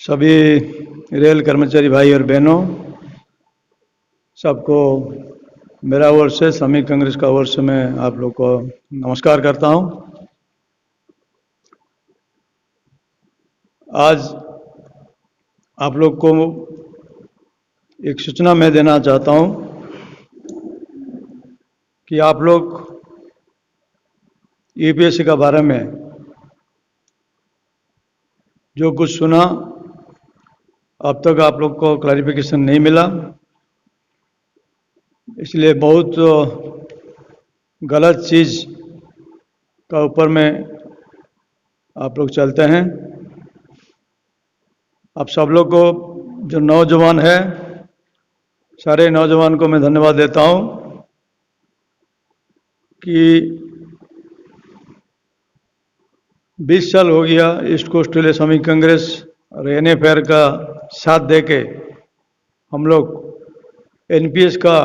सभी रेल कर्मचारी भाई और बहनों, सबको मेरा ओर से श्रमिक कांग्रेस का ओर से मैं आप लोग को नमस्कार करता हूं। आज आप लोग को एक सूचना मैं देना चाहता हूं कि आप लोग यूपीएससी का बारे में जो कुछ सुना, अब तक आप लोग को क्लैरिफिकेशन नहीं मिला, इसलिए बहुत गलत चीज़ का ऊपर में आप लोग चलते हैं। आप सब लोग को, जो नौजवान है, सारे नौजवान को मैं धन्यवाद देता हूं कि 20 साल हो गया ईस्ट कोस्ट रेलवे श्रमिक कांग्रेस और एनएफआर का साथ देके हम लोग एनपीएस का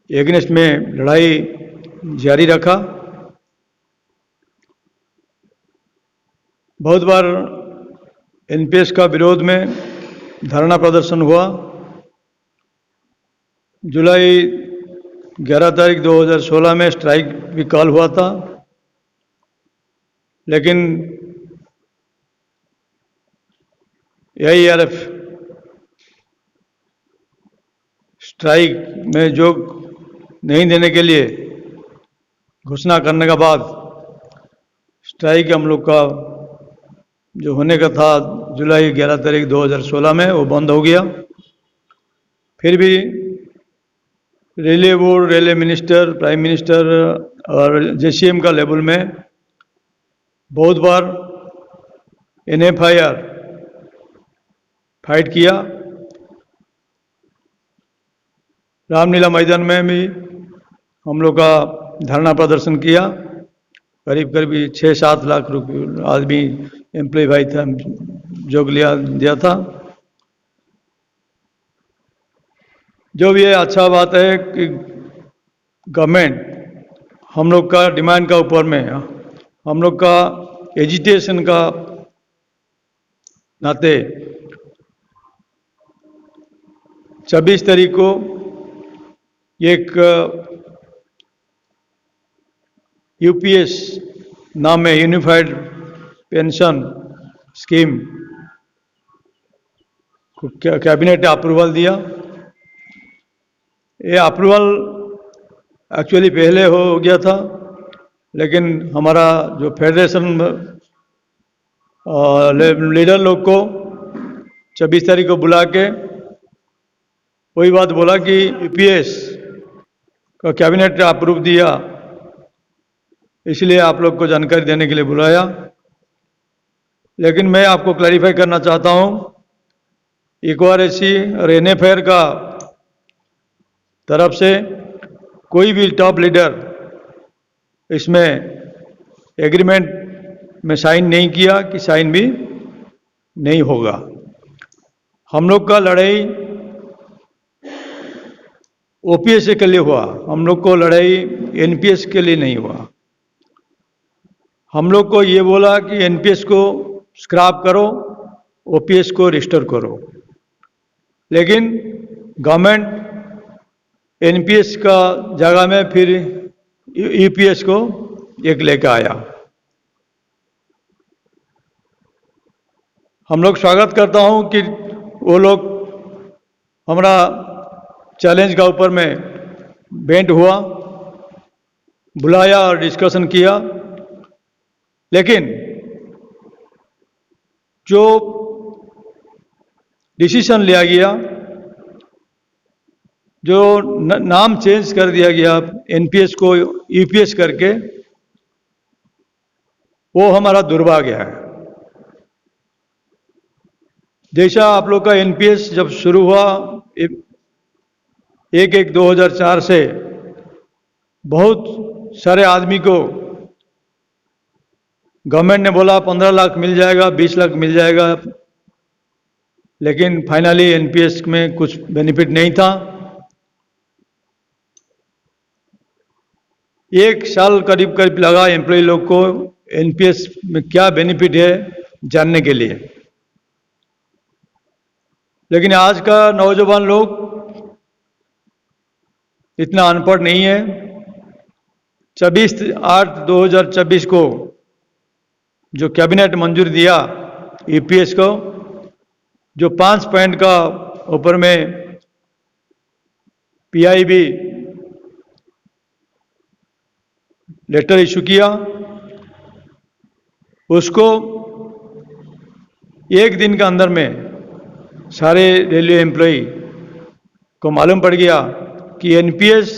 एगेंस्ट में लड़ाई जारी रखा। बहुत बार एनपीएस का विरोध में धरना प्रदर्शन हुआ। जुलाई 11 तारीख 2016 में स्ट्राइक भी कॉल हुआ था, लेकिन एआईआरएफ स्ट्राइक में जो नहीं देने के लिए घोषणा करने के बाद स्ट्राइक हम लोग का जो होने का था जुलाई 11 तारीख 2016 में, वो बंद हो गया। फिर भी railway board, railway minister, prime minister और जेसीएम का लेवल में बहुत बार एनएफआईआर फाइट किया। रामलीला मैदान में भी हम लोग का धरना प्रदर्शन किया। करीब करीब 6-7 लाख रुपये आदमी एम्प्लॉय भाई था, जो दिया था। जो भी है, अच्छा बात है कि गवर्नमेंट हम लोग का डिमांड का ऊपर में, हम लोग का एजिटेशन का नाते 26 तारीख को एक यूपीएस नाम में यूनिफाइड पेंशन स्कीम को कैबिनेट ने अप्रूवल दिया। ये अप्रूवल एक्चुअली पहले हो गया था, लेकिन हमारा जो फेडरेशन लीडर लोग को 26 तारीख को बुला के वही बात बोला कि यूपीएस का कैबिनेट ने अप्रूव दिया, इसलिए आप लोग को जानकारी देने के लिए बुलाया। लेकिन मैं आपको क्लैरिफाई करना चाहता हूं, इक्वारेसी और एनएफआईआर का तरफ से कोई भी टॉप लीडर इसमें एग्रीमेंट में साइन नहीं किया कि साइन भी नहीं होगा। हम लोग का लड़ाई ओपीएस के लिए हुआ, हम लोग को लड़ाई एनपीएस के लिए नहीं हुआ। हम लोग को ये बोला कि एनपीएस को स्क्रैप करो, ओपीएस को रिस्टोर करो, लेकिन गवर्नमेंट एनपीएस का जगह में फिर यूपीएस को एक लेकर आया। हम लोग स्वागत करता हूं कि वो लोग हमारा चैलेंज का ऊपर में बेंट हुआ, बुलाया और डिस्कशन किया। लेकिन जो डिसीजन लिया गया, जो नाम चेंज कर दिया गया एनपीएस को यूपीएस करके, वो हमारा दुर्भाग्य है। जैसा आप लोग का एनपीएस जब शुरू हुआ 1/1/2004 से बहुत सारे आदमी को गवर्नमेंट ने बोला 15 लाख मिल जाएगा, 20 लाख मिल जाएगा, लेकिन फाइनली एनपीएस में कुछ बेनिफिट नहीं था। 1 साल करीब लगा एम्प्लॉय लोग को एनपीएस में क्या बेनिफिट है जानने के लिए। लेकिन आज का नौजवान लोग इतना अनपढ़ नहीं है। 24/8/2024 को जो कैबिनेट मंजूरी दिया ईपीएस को, जो 5 पॉइंट का ऊपर में पीआईबी लेटर इशू किया, उसको एक दिन के अंदर में सारे रेलवे एम्प्लॉय को मालूम पड़ गया कि एनपीएस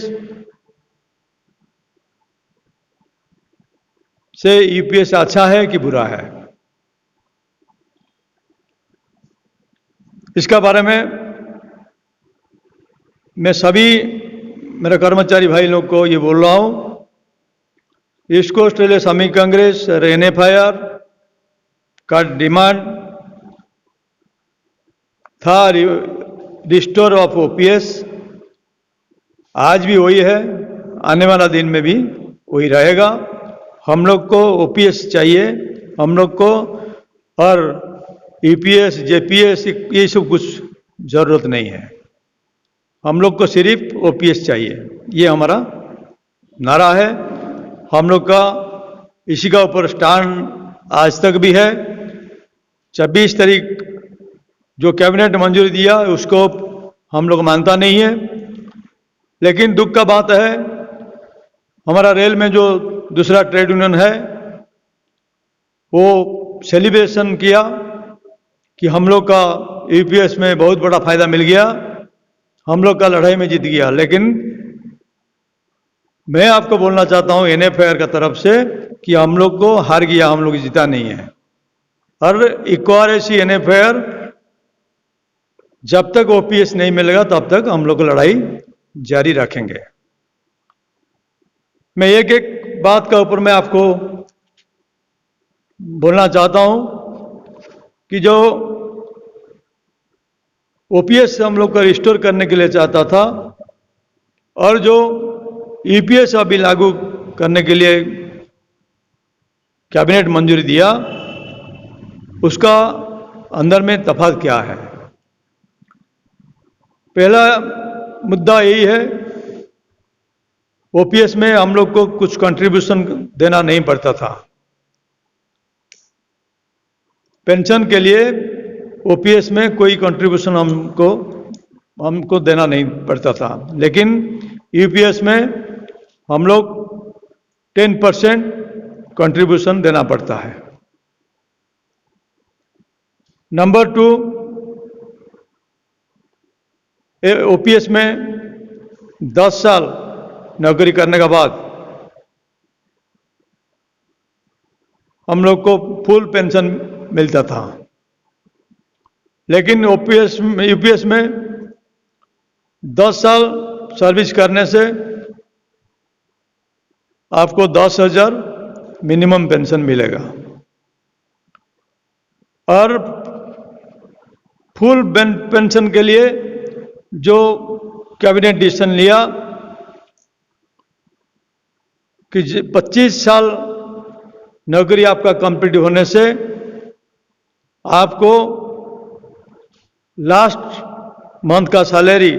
से यूपीएस अच्छा है कि बुरा है। इसका बारे में मैं सभी मेरे कर्मचारी भाई लोग को ये बोल रहा हूं, ईस्ट कोस्ट रेलवे श्रमिक कांग्रेस और एनएफआईआर का डिमांड था रिस्टोर ऑफ ओपीएस, आज भी वही है, आने वाला दिन में भी वही रहेगा। हम लोग को ओपीएस चाहिए, हम लोग को, और ईपीएस जेपीएस ये सब कुछ जरूरत नहीं है, हम लोग को सिर्फ ओपीएस चाहिए, ये हमारा नारा है। हम लोग का इसी का ऊपर स्टैंड आज तक भी है। 26 तारीख जो कैबिनेट मंजूरी दिया उसको हम लोग मानता नहीं है, लेकिन दुख का बात है हमारा रेल में जो दूसरा ट्रेड यूनियन है वो सेलिब्रेशन किया कि हम लोग का यूपीएस में बहुत बड़ा फायदा मिल गया, हम लोग का लड़ाई में जीत गया। लेकिन मैं आपको बोलना चाहता हूं एनएफआईआर का तरफ से कि हम लोग को हार गया, हम लोग जीता नहीं है। और एक और ऐसी एनएफआईआर जब तक ओपीएस नहीं मिलेगा तब तक हम लोग लड़ाई जारी रखेंगे। मैं एक एक बात का ऊपर मैं आपको बोलना चाहता हूं कि जो ओपीएस हम लोग को रिस्टोर करने के लिए चाहता था और जो ईपीएस अभी लागू करने के लिए कैबिनेट मंजूरी दिया, उसका अंदर में तफावत क्या है। पहला मुद्दा यही है, ओपीएस में हम लोग को कुछ कंट्रीब्यूशन देना नहीं पड़ता था। पेंशन के लिए ओपीएस में कोई कंट्रीब्यूशन हमको देना नहीं पड़ता था, लेकिन यूपीएस में हम लोग 10% कंट्रीब्यूशन देना पड़ता है। नंबर 2, ओपीएस में 10 साल नौकरी करने के बाद हम लोग को फुल पेंशन मिलता था, लेकिन यूपीएस में 10 साल सर्विस करने से आपको 10,000 मिनिमम पेंशन मिलेगा और फुल पेंशन के लिए जो कैबिनेट डिसीजन लिया कि 25 साल नौकरी आपका कंप्लीट होने से आपको लास्ट मंथ का सैलरी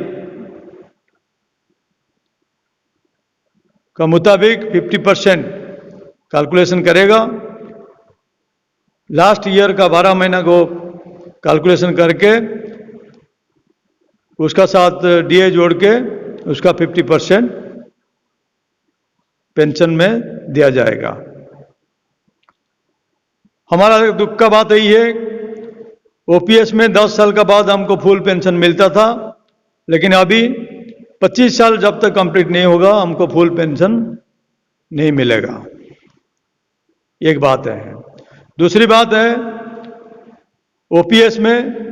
का मुताबिक 50% कैलकुलेशन करेगा। लास्ट ईयर का 12 महीना को कैलकुलेशन करके उसका साथ डीए जोड़ के उसका 50% पेंशन में दिया जाएगा। हमारा दुख का बात यही है, ओपीएस में 10 साल का बाद हमको फुल पेंशन मिलता था, लेकिन अभी 25 साल जब तक कंप्लीट नहीं होगा हमको फुल पेंशन नहीं मिलेगा। एक बात है। दूसरी बात है, ओपीएस में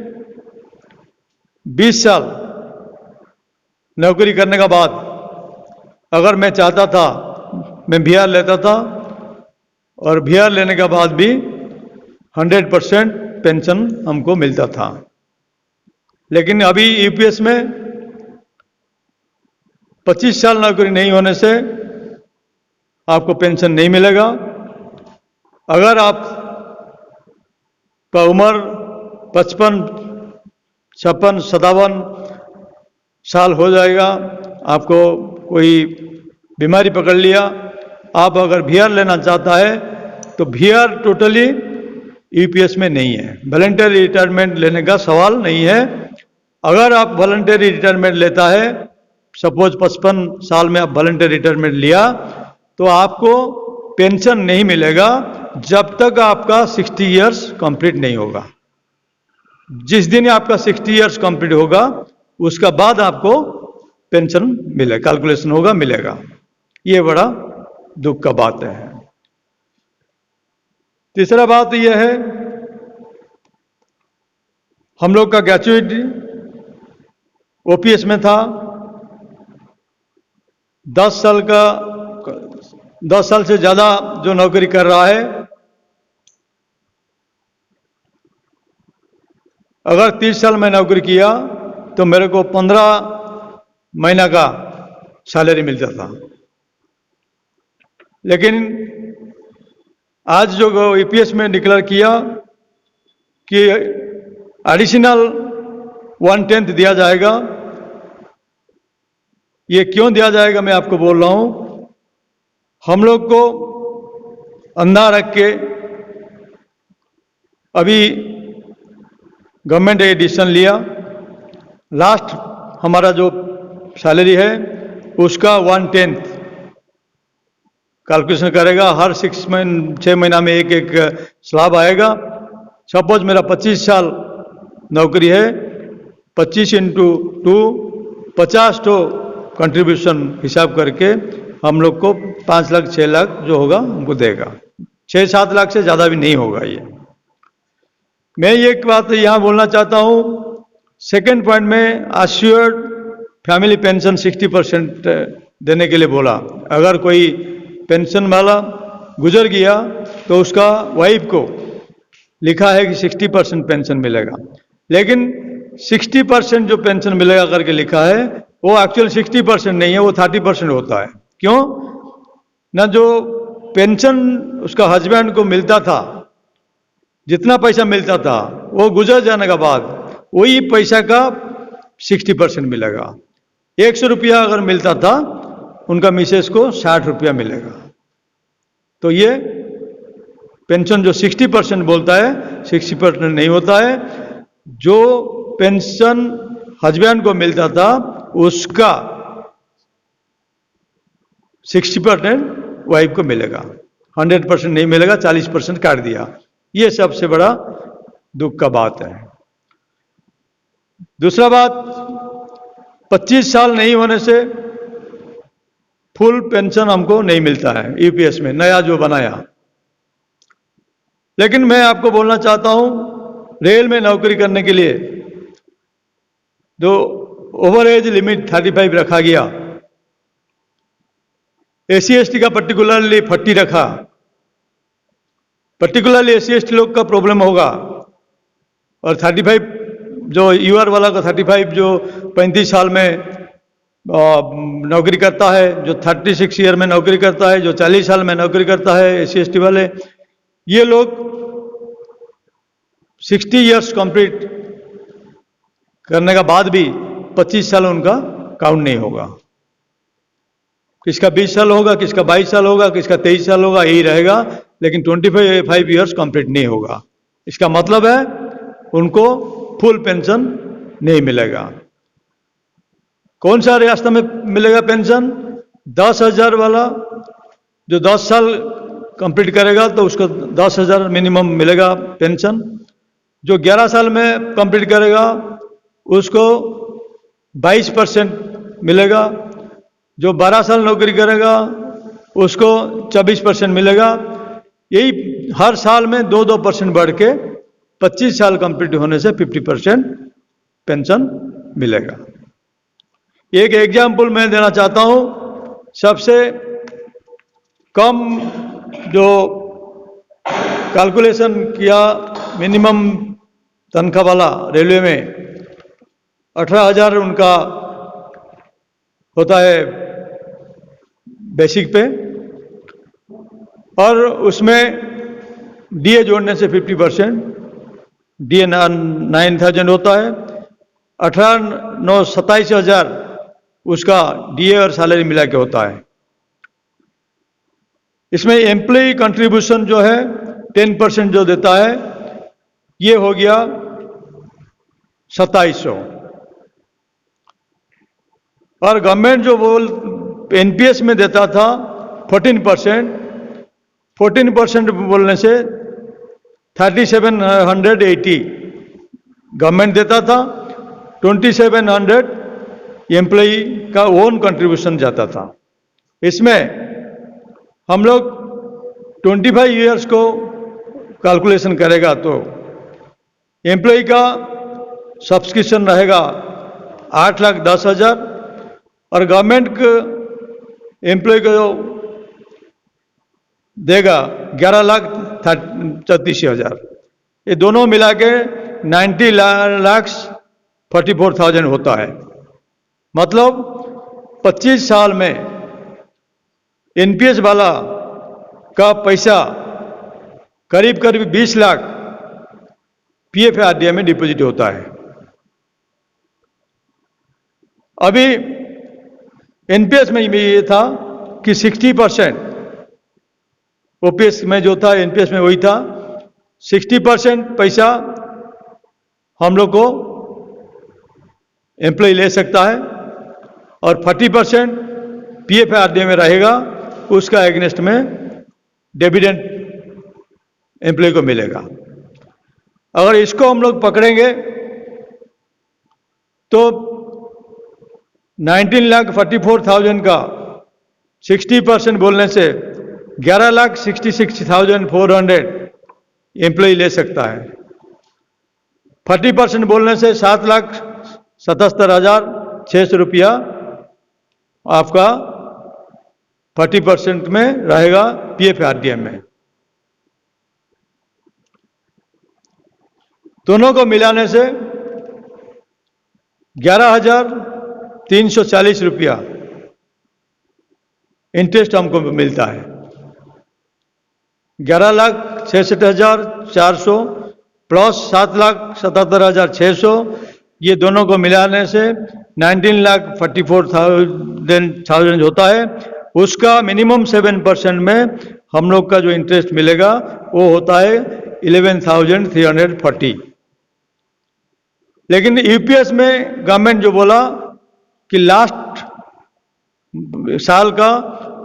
20 साल नौकरी करने के बाद अगर मैं चाहता था मैं वीआर लेता था और वीआर लेने के बाद भी 100% पेंशन हमको मिलता था, लेकिन अभी यूपीएस में 25 साल नौकरी नहीं होने से आपको पेंशन नहीं मिलेगा। अगर आप का उम्र 55 56-57 साल हो जाएगा, आपको कोई बीमारी पकड़ लिया, आप अगर वीआर लेना चाहता है तो वीआर टोटली ईपीएस में नहीं है। वॉलंटरी रिटायरमेंट लेने का सवाल नहीं है। अगर आप वॉलंटरी रिटायरमेंट लेता है, सपोज 55 साल में आप वॉलंटरी रिटायरमेंट लिया, तो आपको पेंशन नहीं मिलेगा जब तक आपका 60 इयर्स कंप्लीट नहीं होगा। जिस दिन आपका 60 इयर्स कंप्लीट होगा उसका बाद आपको पेंशन मिलेगा, कैलकुलेशन होगा, मिलेगा। ये बड़ा दुख का बात है। तीसरा बात यह है, हम लोग का ग्रेजुएटी ओपीएस में था, 10 साल से ज्यादा जो नौकरी कर रहा है, अगर 30 साल में नौकरी किया तो मेरे को 15 महीना का सैलरी मिलता था। लेकिन आज जो ईपीएस में डिक्लेयर किया कि एडिशनल 1/10 दिया जाएगा, ये क्यों दिया जाएगा मैं आपको बोल रहा हूं। हम लोग को अंधा रख के अभी गवर्नमेंट ने डिसीजन लिया, लास्ट हमारा जो सैलरी है उसका 1/10 कैलकुलेशन करेगा। हर 6 महीना में एक स्लैब आएगा। सपोज मेरा 25 साल नौकरी है, 25 × 2 50 तो कंट्रीब्यूशन हिसाब करके हम लोग को 5 लाख 6 लाख जो होगा हमको देगा। 6-7 लाख से ज़्यादा भी नहीं होगा। ये मैं एक बात यहाँ बोलना चाहता हूँ। सेकेंड पॉइंट में अश्योर्ड फैमिली पेंशन 60% देने के लिए बोला। अगर कोई पेंशन वाला गुजर गया तो उसका वाइफ को लिखा है कि 60% पेंशन मिलेगा, लेकिन 60% जो पेंशन मिलेगा करके लिखा है वो एक्चुअल 60% नहीं है, वो 30% होता है। क्यों ना, जो पेंशन उसका हस्बैंड को मिलता था, जितना पैसा मिलता था, वो गुजर जाने के बाद वही पैसा का 60% मिलेगा। 100 रुपया अगर मिलता था, उनका मिसेस को 60 रुपया मिलेगा। तो ये पेंशन जो 60% बोलता है, 60% नहीं होता है। जो पेंशन हस्बैंड को मिलता था उसका 60% वाइफ को मिलेगा, 100% नहीं मिलेगा, 40% काट दिया। ये सबसे बड़ा दुख का बात है। दूसरा बात, 25 साल नहीं होने से फुल पेंशन हमको नहीं मिलता है यूपीएस में, नया जो बनाया। लेकिन मैं आपको बोलना चाहता हूं, रेल में नौकरी करने के लिए जो ओवर एज लिमिट 35 रखा गया, एससी एसटी का पर्टिकुलरली 40 रखा। पर्टिकुलरली एससी एसटी लोग का प्रॉब्लम होगा। और 35 जो यूआर वाला का 35 जो 35 साल में नौकरी करता है, जो 36 ईयर में नौकरी करता है, जो 40 साल में नौकरी करता है, एससी एसटी वाले, ये लोग 60 इयर्स कंप्लीट करने का बाद भी 25 साल उनका काउंट नहीं होगा। किसका 20 साल होगा, किसका 22 साल होगा, किसका 23 साल होगा, यही रहेगा। लेकिन 25 इयर्स कंप्लीट नहीं होगा। इसका मतलब है उनको फुल पेंशन नहीं मिलेगा। कौन सा रास्ता में मिलेगा पेंशन? 10,000 वाला जो 10 साल कंप्लीट करेगा तो उसको 10,000 मिनिमम मिलेगा पेंशन। जो 11 साल में कंप्लीट करेगा उसको 22% मिलेगा। जो 12 साल नौकरी करेगा उसको 24% मिलेगा। यही हर साल में 2% बढ़ के 25 साल कंप्लीट होने से 50% पेंशन मिलेगा। एक एग्जाम्पल मैं देना चाहता हूं। सबसे कम जो कैलकुलेशन किया मिनिमम तनख्वाह वाला रेलवे में 18,000 उनका होता है बेसिक पे, और उसमें डीए जोड़ने से 50%, डीए 9,000 होता है। 18,927,000 उसका डीए और सैलरी मिला के होता है। इसमें एम्प्लॉय कंट्रीब्यूशन जो है 10% जो देता है, ये हो गया 2700। और गवर्नमेंट जो वो एनपीएस में देता था 14% बोलने से 3780 गवर्नमेंट देता था, 2700 एम्प्लॉई का ओन कंट्रीब्यूशन जाता था। इसमें हम लोग 25 ईयर्स को कैलकुलेशन करेगा तो एम्प्लॉई का सब्सक्रिप्शन रहेगा 8,10,000 और गवर्नमेंट एम्प्लॉय को देगा 11,34,000। ये दोनों मिला के 90,44,000 होता है। मतलब 25 साल में एनपीएस वाला का पैसा करीब करीब 20 लाख पीएफआरडीए में डिपॉजिट होता है। अभी एनपीएस में भी ये था कि 60%, ओपीएस में जो था एनपीएस में वही था, 60% पैसा हम लोग को एम्प्लॉय ले सकता है और 40% पीएफआरडीए में रहेगा, उसका एग्नेस्ट में डिविडेंड एम्प्लॉय को मिलेगा। अगर इसको हम लोग पकड़ेंगे तो 19,44,000 का 60% बोलने से 11,66,400 एम्प्लॉय ले सकता है। 40% बोलने से 7,77,600 रुपया आपका 40% में रहेगा पीएफआरडीए में। दोनों को मिलाने से 11,340 रुपया इंटरेस्ट हमको मिलता है। 11,66,400 प्लस 7,77,600, ये दोनों को मिलाने से 19,44,000 होता है। उसका मिनिमम 7% में हम लोग का जो इंटरेस्ट मिलेगा वो होता है 11,340। लेकिन यूपीएस में गवर्नमेंट जो बोला कि लास्ट साल का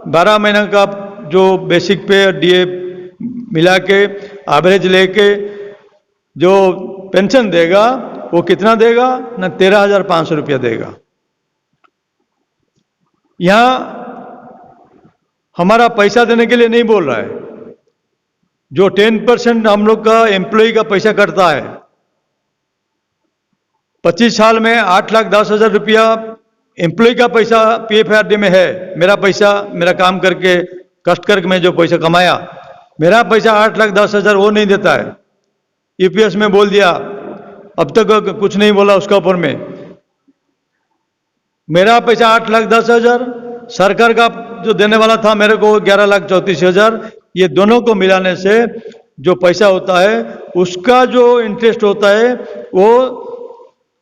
12 महीना का जो बेसिक पे डीए मिला के एवरेज लेके जो पेंशन देगा वो कितना देगा ना, 13,500 रुपया देगा। यहां हमारा पैसा देने के लिए नहीं बोल रहा है। जो 10% हम लोग का एम्प्लॉय का पैसा कटता है, 25 साल में 8,10,000 रुपया एम्प्लॉय का पैसा पीएफआरडीए में है। मेरा पैसा, मेरा काम करके कष्ट करके मैं जो पैसा कमाया, मेरा पैसा 8,10,000 वो नहीं देता है। यूपीएस में बोल दिया, अब तक कुछ नहीं बोला उसका ऊपर में। मेरा पैसा 8,10,000, सरकार का जो देने वाला था मेरे को 11,34,000, ये दोनों को मिलाने से जो पैसा होता है उसका जो इंटरेस्ट होता है वो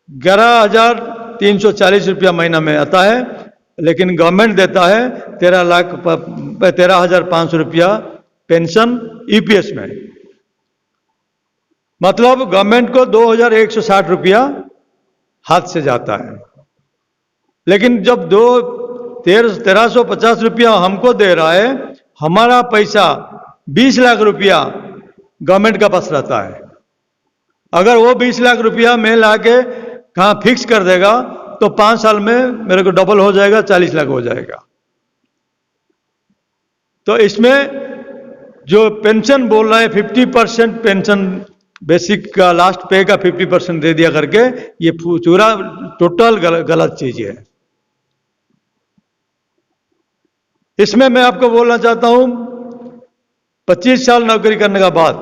11,340 रुपया महीना में आता है। लेकिन गवर्नमेंट देता है 13,500 रुपया पेंशन यूपीएस में। मतलब गवर्नमेंट को 2,160 रुपया हाथ से जाता है। लेकिन जब 1,350 रुपया हमको दे रहा है, हमारा पैसा 20 लाख रुपया गवर्नमेंट का पास रहता है। अगर वो 20 लाख रुपया मैं लाके कहाँ फिक्स कर देगा तो 5 साल में मेरे को डबल हो जाएगा, 40 लाख हो जाएगा। तो इसमें जो पेंशन बोल रहे हैं 50% पेंशन बेसिक का लास्ट पे का 50% दे दिया करके, ये पूरा टोटल गलत चीज है। इसमें मैं आपको बोलना चाहता हूं 25 साल नौकरी करने के बाद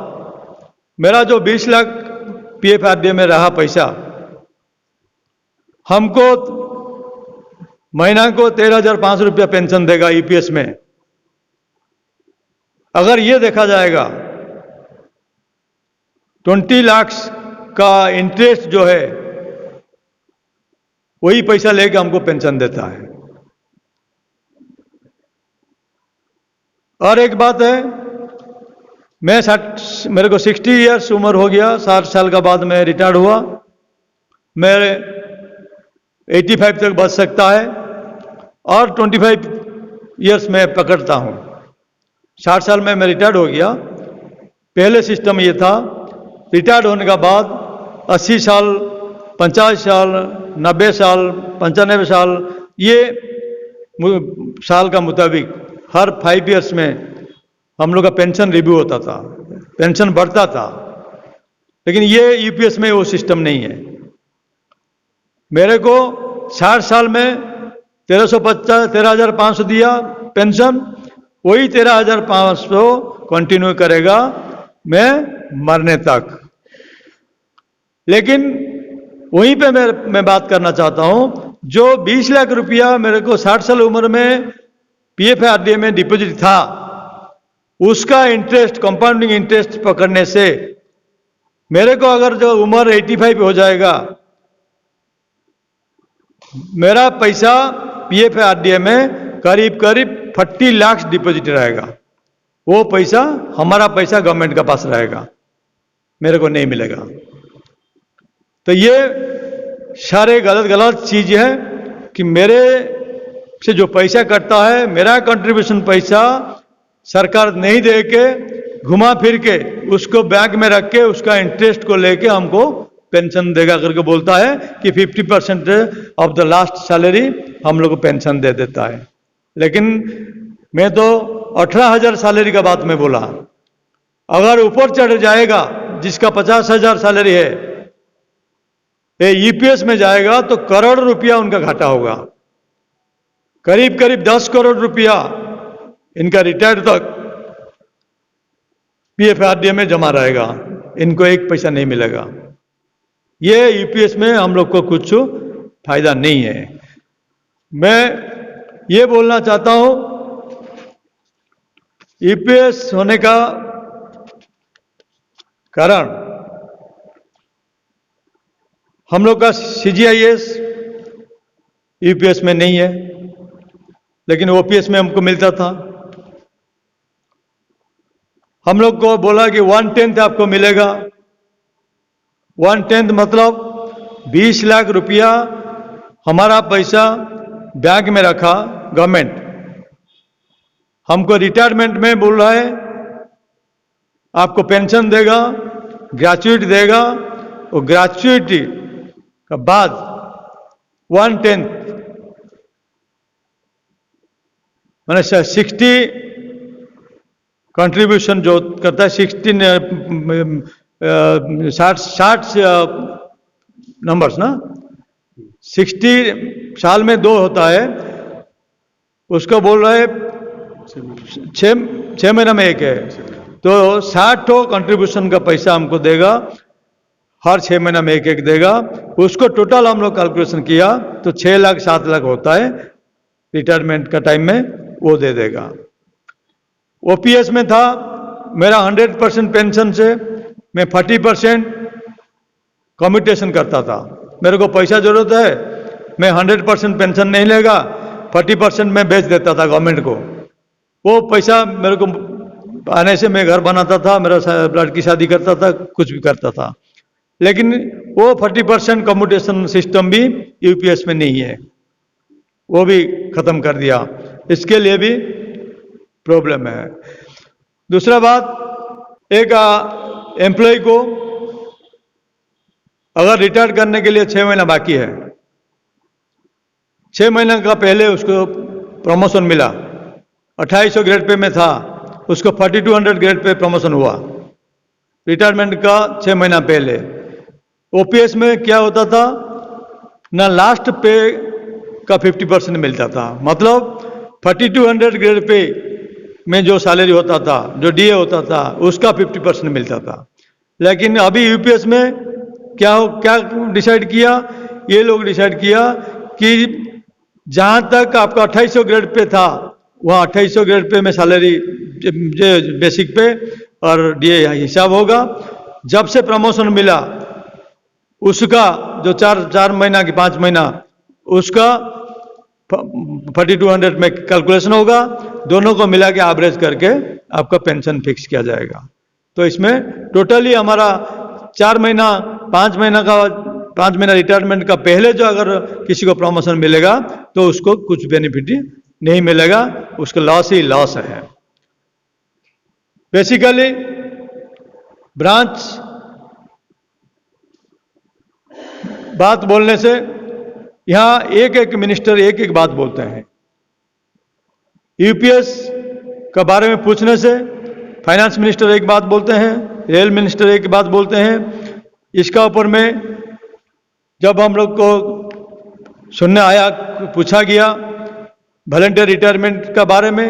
मेरा जो 20 लाख पीएफआरडीए में रहा पैसा, हमको महीना को 13,500 रुपया पेंशन देगा ईपीएस में। अगर ये देखा जाएगा 20 लाख का इंटरेस्ट जो है वही पैसा लेके हमको पेंशन देता है। और एक बात है, मेरे को 60 इयर्स उम्र हो गया, 60 साल का बाद मैं रिटायर्ड हुआ। मैं 85 तक बच सकता है और 25 इयर्स में पकड़ता हूं। 60 साल में मैं रिटायर्ड हो गया। पहले सिस्टम ये था, रिटायर्ड होने के बाद 80 साल, 50 साल, 90 साल, 95 साल, ये साल का मुताबिक हर 5 इयर्स में हम लोग का पेंशन रिव्यू होता था, पेंशन बढ़ता था। लेकिन ये यूपीएस में वो सिस्टम नहीं है। मेरे को 60 साल में 13,500 दिया पेंशन, वही 13,500 कंटिन्यू करेगा मैं मरने तक। लेकिन वहीं पे मैं बात करना चाहता हूं, जो 20 लाख रुपया मेरे को 60 साल उम्र में पीएफआरडीए में डिपॉजिट था, उसका इंटरेस्ट, कंपाउंडिंग इंटरेस्ट पकड़ने से मेरे को अगर जो उम्र 85 हो जाएगा, मेरा पैसा पीएफआरडीए में करीब करीब 40 लाख डिपॉजिट रहेगा। वो पैसा, हमारा पैसा गवर्नमेंट के पास रहेगा, मेरे को नहीं मिलेगा। तो ये सारे गलत चीज है कि मेरे से जो पैसा कटता है, मेरा कंट्रीब्यूशन पैसा सरकार नहीं दे के, घुमा फिर के उसको बैंक में रख के उसका इंटरेस्ट को लेके हमको पेंशन देगा करके बोलता है कि 50% ऑफ द लास्ट सैलरी हम लोग को पेंशन दे देता है। लेकिन मैं तो 18,000 सैलरी का बात में बोला। अगर ऊपर चढ़ जाएगा, जिसका 50,000 सैलरी है, ये ईपीएस में जाएगा तो करोड़ रुपया उनका घाटा होगा। करीब करीब 10 करोड़ रुपया इनका रिटायर्ड तक पीएफआरडीए में जमा रहेगा, इनको एक पैसा नहीं मिलेगा। ये यूपीएस में हम लोग को कुछ फायदा नहीं है। मैं ये बोलना चाहता हूं, यूपीएस होने का कारण हम लोग का सीजीआईएस यूपीएस में नहीं है, लेकिन ओपीएस में हमको मिलता था। हम लोग को बोला कि 1/10 आपको मिलेगा। 1/10 मतलब 20 लाख रुपया हमारा पैसा बैंक में रखा गवर्नमेंट, हमको रिटायरमेंट में बोल रहा है आपको पेंशन देगा, ग्रेचुइटी देगा, और ग्रेचुइटी का बाद 1/10 मैंने 60 कंट्रीब्यूशन जो करता है, 60 नंबर्स ना, 60 साल में 2 होता है, उसको बोल रहा है 6 महीना में 1 है, तो 60 कंट्रीब्यूशन का पैसा हमको देगा, हर 6 महीना में 1 देगा। उसको टोटल हम लोग कैलकुलेशन किया तो 6 लाख 7 लाख होता है रिटायरमेंट का टाइम में, वो दे देगा। ओपीएस में था मेरा 100% पेंशन से मैं 40% कम्यूटेशन करता था। मेरे को पैसा जरूरत है, मैं 100% पेंशन नहीं लेगा, 40% मैं बेच देता था गवर्नमेंट को। वो पैसा मेरे को आने से मैं घर बनाता था, मेरा लड़की शादी करता था, कुछ भी करता था। लेकिन वो 40% कम्यूटेशन सिस्टम भी यूपीएस में नहीं है, वो भी खत्म कर दिया। इसके लिए भी प्रॉब्लम है। दूसरा बात, एक एम्प्लॉय को अगर रिटायर करने के लिए 6 महीना बाकी है, 6 महीने का पहले उसको प्रमोशन मिला, 2800 ग्रेड पे में था, उसको 4200 ग्रेड पे प्रमोशन हुआ रिटायरमेंट का 6 महीना पहले। ओपीएस में क्या होता था ना, लास्ट पे का 50% मिलता था, मतलब 4200 ग्रेड पे में जो सैलरी होता था, जो डीए होता था, उसका 50% मिलता था। लेकिन अभी यूपीएस में क्या डिसाइड किया, ये लोग डिसाइड किया कि जहां तक आपका 2800 ग्रेड पे था, वहां 2800 ग्रेड पे में सैलरी बेसिक पे और डीए हिसाब होगा। जब से प्रमोशन मिला, उसका जो 4 महीना की 5 महीना उसका 4200 में कैलकुलेशन होगा, दोनों को मिला के एवरेज करके आपका पेंशन फिक्स किया जाएगा। तो इसमें टोटली हमारा 4 महीना 5 महीना रिटायरमेंट का पहले जो अगर किसी को प्रमोशन मिलेगा तो उसको कुछ बेनिफिट नहीं मिलेगा, उसका लॉस ही लॉस है। बेसिकली ब्रांच बात बोलने से यहां एक एक मिनिस्टर एक एक बात बोलते हैं। यूपीएस का बारे में पूछने से फाइनेंस मिनिस्टर एक बात बोलते हैं, रेल मिनिस्टर एक बात बोलते हैं। इसका ऊपर में जब हम लोग को सुनने आया, पूछा गया वॉलंटियर रिटायरमेंट का बारे में,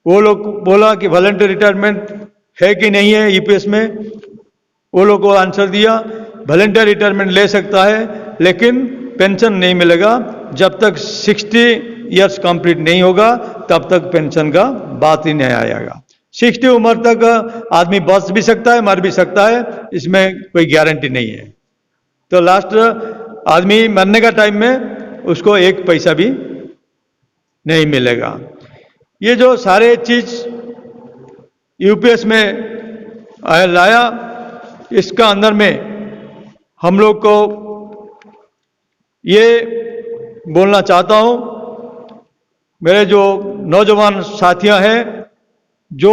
वो लोग बोला कि वॉलंटियर रिटायरमेंट है कि नहीं है यूपीएस में। वो लोग को आंसर दिया वॉलंटियर रिटायरमेंट ले सकता है लेकिन पेंशन नहीं मिलेगा, जब तक 60 इयर्स कंप्लीट नहीं होगा तब तक पेंशन का बात ही नहीं आएगा। 60 उम्र तक आदमी बच भी सकता है, मर भी सकता है, इसमें कोई गारंटी नहीं है। तो लास्ट आदमी मरने का टाइम में उसको एक पैसा भी नहीं मिलेगा। ये जो सारे चीज यूपीएस में लाया, इसका अंदर में हम लोग को ये बोलना चाहता हूं, मेरे जो नौजवान साथियां हैं जो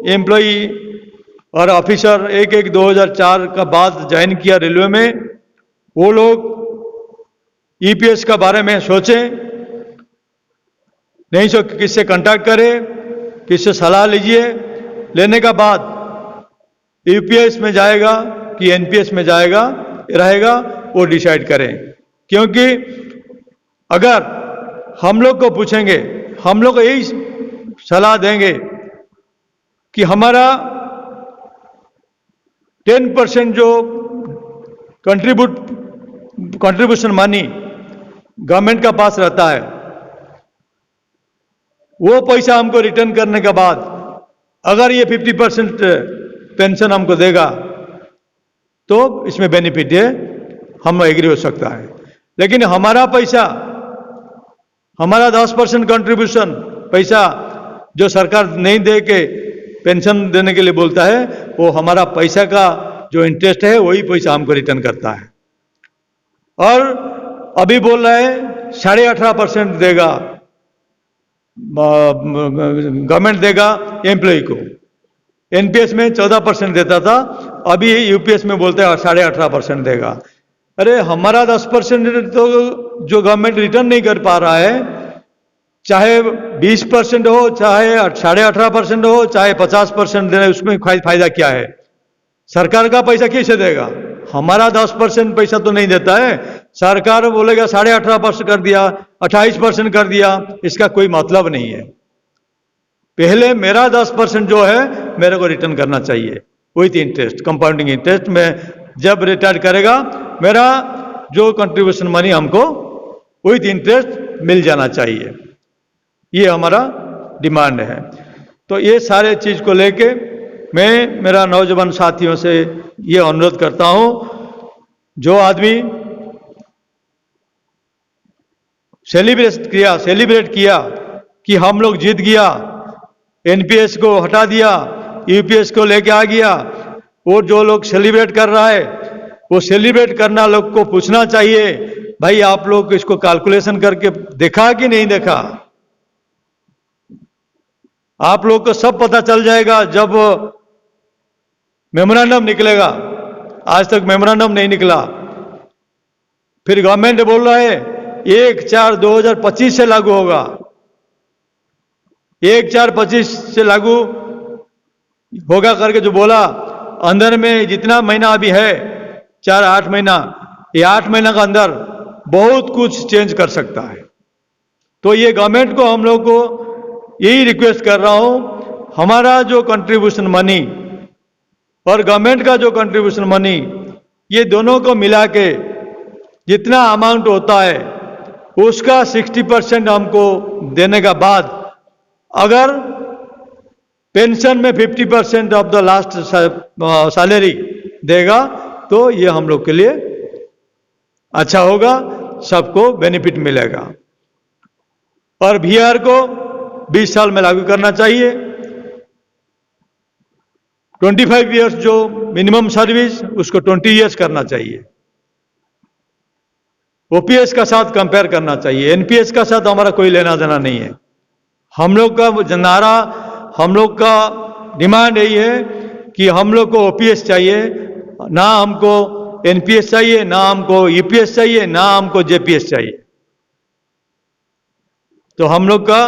एम्प्लॉई और ऑफिसर 1/1/2004 का बाद ज्वाइन किया रेलवे में, वो लोग ईपीएस का बारे में सोचें, नहीं सो किससे कांटेक्ट करें, किससे सलाह लीजिए, लेने का बाद यूपीएस में जाएगा कि एनपीएस में जाएगा रहेगा वो डिसाइड करें। क्योंकि अगर हम लोग को पूछेंगे, हम लोग को यही सलाह देंगे कि हमारा 10% जो कंट्रीब्यूशन मनी गवर्नमेंट का पास रहता है, वो पैसा हमको रिटर्न करने के बाद अगर ये 50% पेंशन हमको देगा तो इसमें बेनिफिट है, हम एग्री हो सकता है। लेकिन हमारा पैसा, हमारा 10% कंट्रीब्यूशन पैसा जो सरकार नहीं दे के पेंशन देने के लिए बोलता है, वो हमारा पैसा का जो इंटरेस्ट है वही पैसा हमको रिटर्न करता है। और अभी बोल रहा है 18.5% देगा, गवर्नमेंट देगा एम्प्लॉय को। एनपीएस में 14% देता था, अभी यूपीएस में बोलते हैं 18.5% देगा। अरे हमारा 10% तो जो गवर्नमेंट रिटर्न नहीं कर पा रहा है, चाहे 20% हो, चाहे 18.5% हो, चाहे 50% देना, उसमें फायदा क्या है? सरकार का पैसा कैसे देगा? हमारा 10% पैसा तो नहीं देता है, सरकार बोलेगा 18.5% कर दिया, 28% कर दिया, इसका कोई मतलब नहीं है। पहले मेरा 10% जो है मेरे को रिटर्न करना चाहिए विथ इंटरेस्ट, कंपाउंडिंग इंटरेस्ट में। जब रिटायर करेगा मेरा जो कंट्रीब्यूशन मनी हमको विथ इंटरेस्ट मिल जाना चाहिए, ये हमारा डिमांड है। तो ये सारे चीज को लेके मैं मेरा नौजवान साथियों से ये अनुरोध करता हूं, जो आदमी सेलिब्रेट किया कि हम लोग जीत गया, एनपीएस को हटा दिया, यूपीएस को लेके आ गया, वो जो लोग सेलिब्रेट कर रहा है, वो सेलिब्रेट करना लोग को पूछना चाहिए, भाई आप लोग इसको कैलकुलेशन करके देखा कि नहीं देखा? आप लोग को सब पता चल जाएगा जब मेमोरेंडम निकलेगा। आज तक मेमोरेंडम नहीं निकला, फिर गवर्नमेंट बोल रहा है 1/4/2025 से लागू होगा। 1/4/25 से लागू होगा करके जो बोला, अंदर में जितना महीना अभी है 4-8 महीना, ये 8 महीना का अंदर बहुत कुछ चेंज कर सकता है। तो ये गवर्नमेंट को हम लोग को यही रिक्वेस्ट कर रहा हूं, हमारा जो कंट्रीब्यूशन मनी और गवर्नमेंट का जो कंट्रीब्यूशन मनी, ये दोनों को मिला के जितना अमाउंट होता है उसका 60% हमको देने का बाद अगर पेंशन में 50% ऑफ द लास्ट सैलरी देगा तो ये हम लोग के लिए अच्छा होगा। सबको बेनिफिट मिलेगा। और वीआर को 20 साल में लागू करना चाहिए। 25 इयर्स जो मिनिमम सर्विस, उसको 20 इयर्स करना चाहिए। ओपीएस का साथ कंपेयर करना चाहिए। एनपीएस का साथ हमारा कोई लेना देना नहीं है। हम लोग का नारा, हम लोग का डिमांड यही है कि हम लोग को ओपीएस चाहिए, ना हमको एनपीएस चाहिए, ना हमको ईपीएस चाहिए, ना हमको जेपीएस चाहिए। तो हम लोग का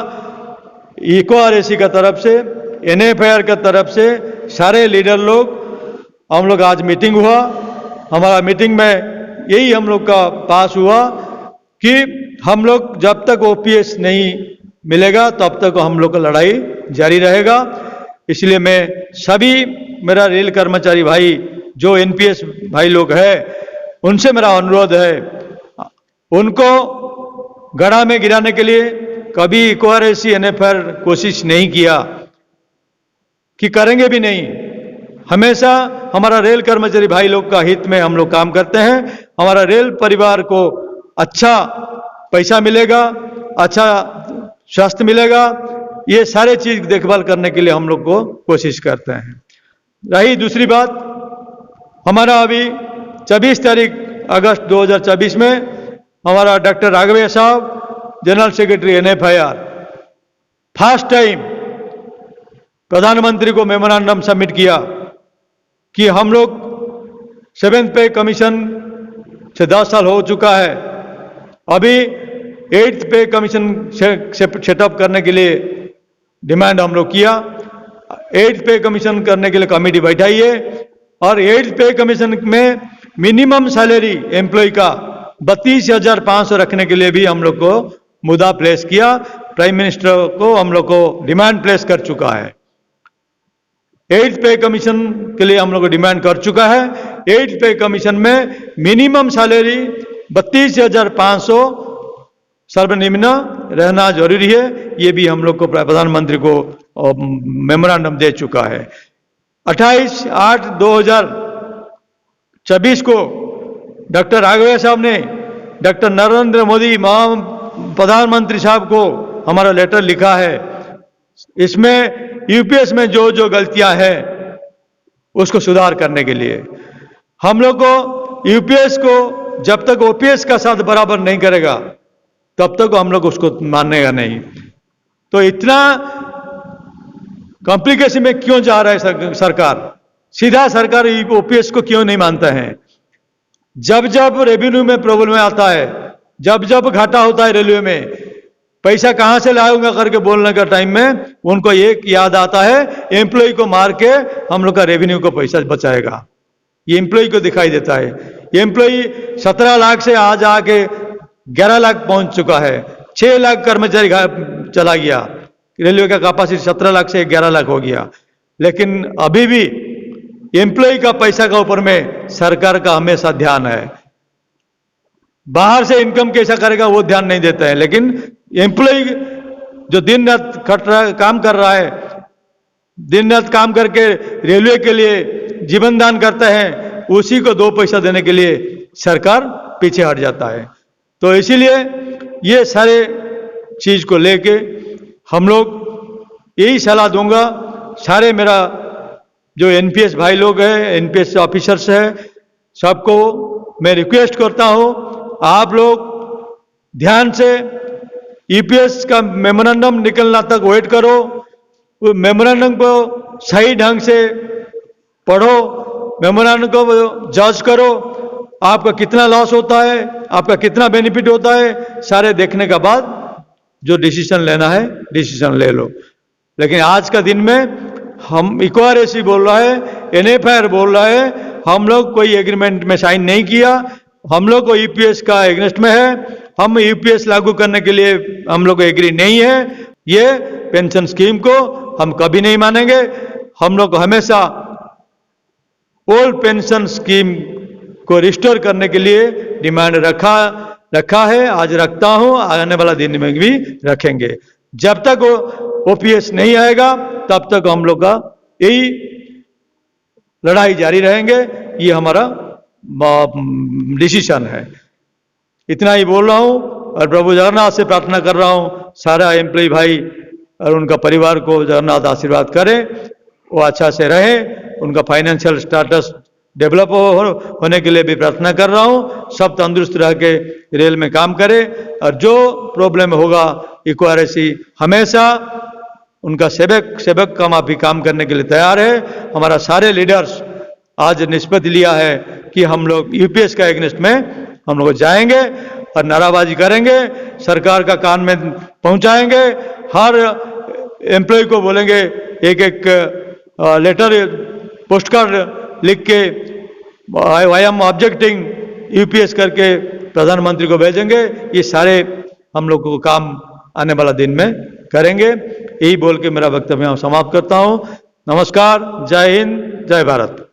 इक्वारेसी का तरफ से, एनएफआईआर का तरफ से सारे लीडर लोग, हम लोग आज मीटिंग हुआ। हमारा मीटिंग में यही हम लोग का पास हुआ कि हम लोग जब तक ओपीएस नहीं मिलेगा तब तक हम लोग का लड़ाई जारी रहेगा। इसलिए मैं सभी मेरा रेल कर्मचारी भाई जो एनपीएस भाई लोग हैं, उनसे मेरा अनुरोध है, उनको गड़ा में गिराने के लिए कभी इक्वारेसी एनएफआईआर कोशिश नहीं किया, कि करेंगे भी नहीं। हमेशा हमारा रेल कर्मचारी भाई लोग का हित में हम लोग काम करते हैं। हमारा रेल परिवार को अच्छा पैसा मिलेगा, अच्छा स्वास्थ्य मिलेगा, ये सारे चीज देखभाल करने के लिए हम लोग को कोशिश करते हैं। रही दूसरी बात, हमारा अभी 24 तारीख अगस्त 2024 में हमारा डॉक्टर राघवैया साहब, general secretary NFIR, first time प्रधानमंत्री को मेमोरेंडम सबमिट किया कि हम लोग 7th पे कमीशन से 10 साल हो चुका है, अभी 8th पे कमीशन सेटअप करने के लिए डिमांड हम लोग किया। 8th पे कमीशन करने के लिए कमेटी बैठाई है और 8th पे कमीशन में मिनिमम सैलरी एम्प्लॉय का 32,500 रखने के लिए भी हम लोग को मुद्दा प्लेस किया। प्राइम मिनिस्टर को हम लोग को डिमांड प्लेस कर चुका है। 8th पे कमीशन के लिए हम लोग को डिमांड कर चुका है। 8th पे कमीशन में मिनिमम सैलरी 32,500 सर्वनिम्न रहना जरूरी है। ये भी हम लोग को प्रधानमंत्री को मेमोरेंडम दे चुका है। 28/8/2024 को डॉक्टर राघवैया साहब ने डॉक्टर नरेंद्र मोदी प्रधानमंत्री साहब को हमारा लेटर लिखा है। इसमें यूपीएस में जो जो गलतियां हैं उसको सुधार करने के लिए हम लोग को यूपीएस को जब तक ओपीएस का साथ बराबर नहीं करेगा तब तक हम लोग उसको मानेगा नहीं। तो इतना कॉम्प्लिकेशन में क्यों जा रहा है सरकार? सीधा सरकार ओपीएस को क्यों नहीं मानता है? जब जब रेवेन्यू में प्रॉब्लम आता है, जब जब घाटा होता है रेलवे में, पैसा कहां से लाऊंगा करके बोलने का टाइम में उनको एक याद आता है, एम्प्लॉय को मार के हम लोग का रेवेन्यू को पैसा बचाएगा। ये एम्प्लॉय को दिखाई देता है। एम्प्लॉय 17 लाख से आज आके 11 लाख पहुंच चुका है। 6 लाख कर्मचारी चला गया। रेलवे का कैपेसिटी 17 लाख से 11 लाख हो गया। लेकिन अभी भी एम्प्लॉय का पैसा का ऊपर में सरकार का हमेशा ध्यान है। बाहर से इनकम कैसा करेगा वो ध्यान नहीं देता है, लेकिन एम्प्लॉय जो दिन रात काम कर रहा है, दिन रात काम करके रेलवे के लिए जीवन दान करते हैं, उसी को 2 पैसा देने के लिए सरकार पीछे हट जाता है। तो इसीलिए ये सारे चीज को लेके हम लोग यही सलाह दूंगा सारे मेरा जो एनपीएस भाई लोग हैं, एनपीएस ऑफिसर्स हैं, सबको मैं रिक्वेस्ट करता हूं, आप लोग ध्यान से ईपीएस का मेमोरेंडम निकलना तक वेट करो। मेमोरेंडम को सही ढंग से पढ़ो, मेमोरेंडम को जज करो, आपका कितना लॉस होता है, आपका कितना बेनिफिट होता है, सारे देखने के बाद जो डिसीजन लेना है डिसीजन ले लो। लेकिन आज का दिन में हम इक्वारेसी बोल रहा है, एनएफआईआर बोल रहा है, हम लोग कोई एग्रीमेंट में साइन नहीं किया। हम लोग को ईपीएस का एग्नेस्ट में है। हम ईपीएस लागू करने के लिए हम लोग एग्री नहीं है। ये पेंशन स्कीम को हम कभी नहीं मानेंगे। हम लोग हमेशा ओल्ड पेंशन स्कीम को रिस्टोर करने के लिए डिमांड रखा है, आज रखता हूं, आने वाला दिन में भी रखेंगे। जब तक ओपीएस नहीं आएगा तब तक हम लोग का यही लड़ाई जारी रहेंगे। ये हमारा डिसीजन है। इतना ही बोल रहा हूँ और प्रभु जगन्नाथ से प्रार्थना कर रहा हूँ सारा एम्प्लॉय भाई और उनका परिवार को जगन्नाथ आशीर्वाद करें, वो अच्छा से रहे, उनका फाइनेंशियल स्टेटस डेवलप होने के लिए भी प्रार्थना कर रहा हूँ। सब तंदुरुस्त रह के रेल में काम करें और जो प्रॉब्लम होगा इक्वारेसी हमेशा उनका सेवक का माफी काम करने के लिए तैयार है। हमारा सारे लीडर्स आज निष्पत्ति लिया है कि हम लोग यूपीएस का एग्नेस्ट में हम लोग जाएंगे और नाराबाजी करेंगे, सरकार का कान में पहुंचाएंगे, हर एम्प्लॉय को बोलेंगे एक एक लेटर पोस्ट कार्ड लिख के आई एम ऑब्जेक्टिंग यूपीएस करके प्रधानमंत्री को भेजेंगे। ये सारे हम लोग को काम आने वाला दिन में करेंगे। यही बोल के मेरा वक्तव्य समाप्त करता हूं। नमस्कार, जय हिंद, जय भारत।